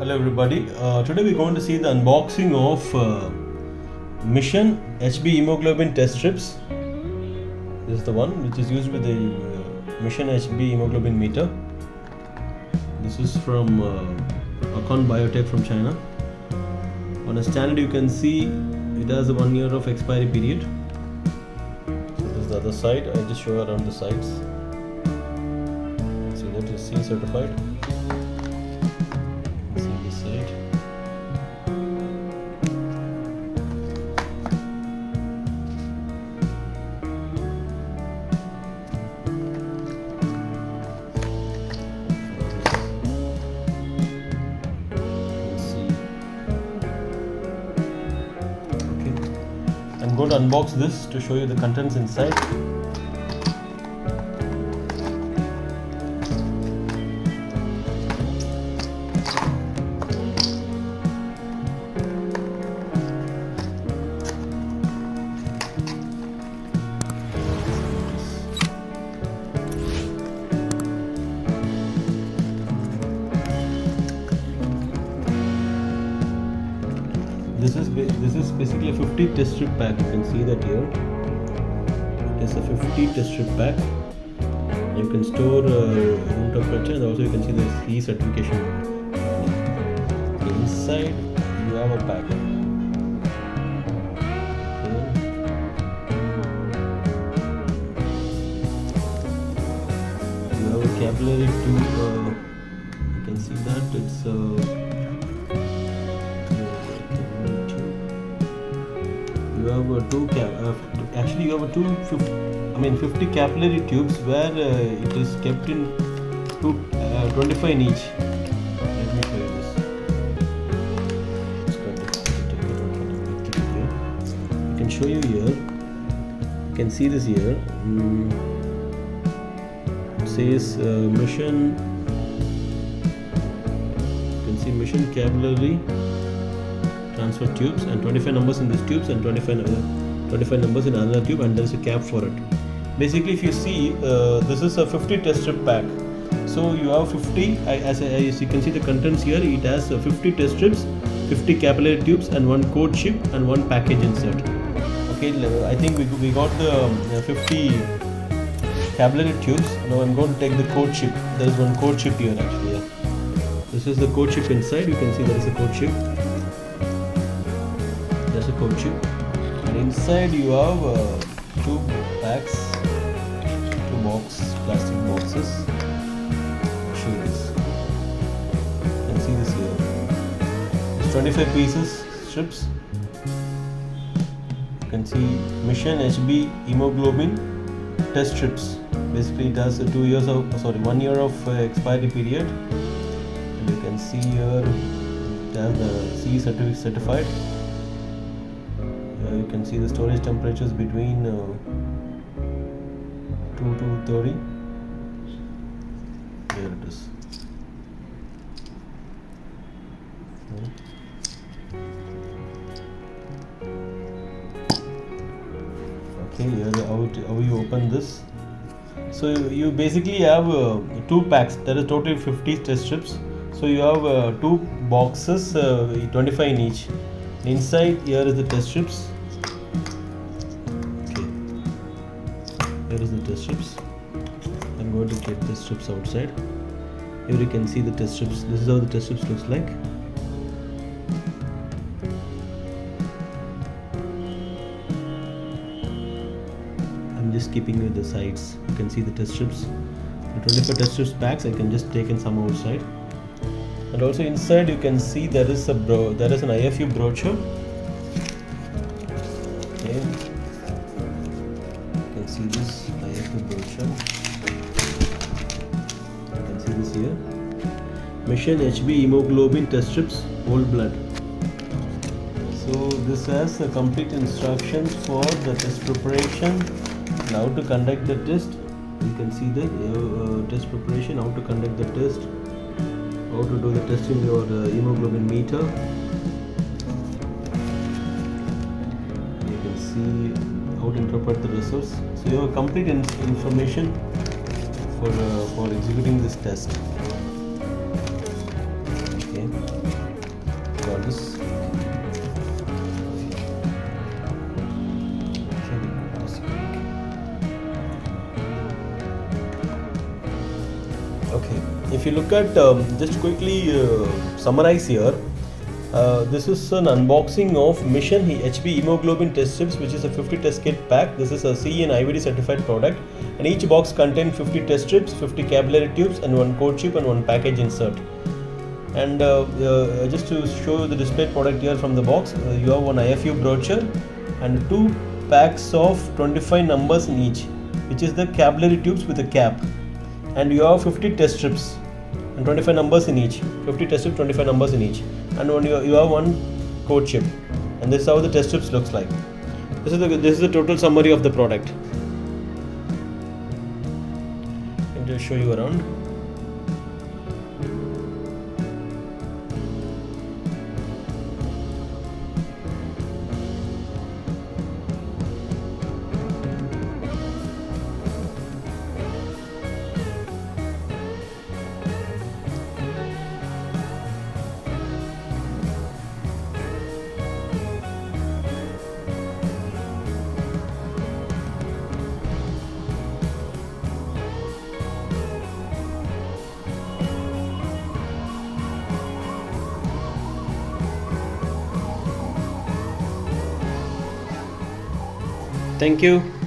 Hello everybody. Today we're going to see the unboxing of Mission HB hemoglobin test strips. This is the one which is used with the Mission HB hemoglobin meter. This is from Acon Biotech from China. On a standard you can see it has a 1 year of expiry period. So this is the other side. I just show around the sides. See that is C certified. I'm going to unbox this to show you the contents inside. This is basically a 50 test strip pack. You can see that here. It is a 50 test strip pack. You can store room temperature, and also you can see the CE certification. Inside you have a pack. You have a capillary tube. You can see that it's you have you have 50 capillary tubes where it is kept in 25 in each. Let me show you this. I can show you here. You can see this here. It says Mission. You can see Mission capillary transfer tubes, and 25 numbers in these tubes and 25 numbers in another tube, and there is a cap for it. Basically, if you see, this is a 50 test strip pack. So you have 50, as you can see the contents here, it has 50 test strips, 50 capillary tubes, and one code chip and one package insert. Okay, I think we got the 50 capillary tubes. Now I'm going to take the code chip. There is one code chip here actually. Yeah. This is the code chip inside. You can see there is a code chip. There's a code chip. And inside you have two packs, plastic boxes. I'll show you this. You can see this here. It's 25 pieces strips. You can see Mission HB hemoglobin test strips. Basically it has 1 year of expiry period. And you can see here it has the CE certified. You can see the storage temperatures between 2 to 30. Here it is. Okay, here how you open this. So you basically have two packs. There is totally 50 test strips. So you have two boxes, 25 in each. Inside here is the test strips. Here is the test strips. I'm going to get the strips outside. Here you can see the test strips. This is how the test strips looks like. I'm just keeping with the sides. You can see the test strips. The 25 test strips packs. I can just take in some outside. And also inside you can see there is an IFU brochure. Okay. You can see this IFU brochure. You can see this here. Mission HB hemoglobin test strips, whole blood. So this has the complete instructions for the test preparation, how to conduct the test. You can see the test preparation, how to conduct the test, how to do the testing your hemoglobin meter. You can see how to interpret the results. So you have complete information for executing this test. Okay. if you look at, just quickly summarize here, this is an unboxing of Mission HB Hemoglobin test strips, which is a 50 test kit pack. This is a CE and IVD certified product, and each box contains 50 test strips, 50 capillary tubes, and one code chip and one package insert. And just to show you the displayed product here from the box, you have one IFU brochure and 2 packs of 25 numbers in each, which is the capillary tubes with a cap, and you have 50 test strips and 25 numbers in each. 50 test strips, 25 numbers in each, and when you have one code chip, and this is how the test strips looks like. This is the total summary of the product. I'll just show you around. Thank you.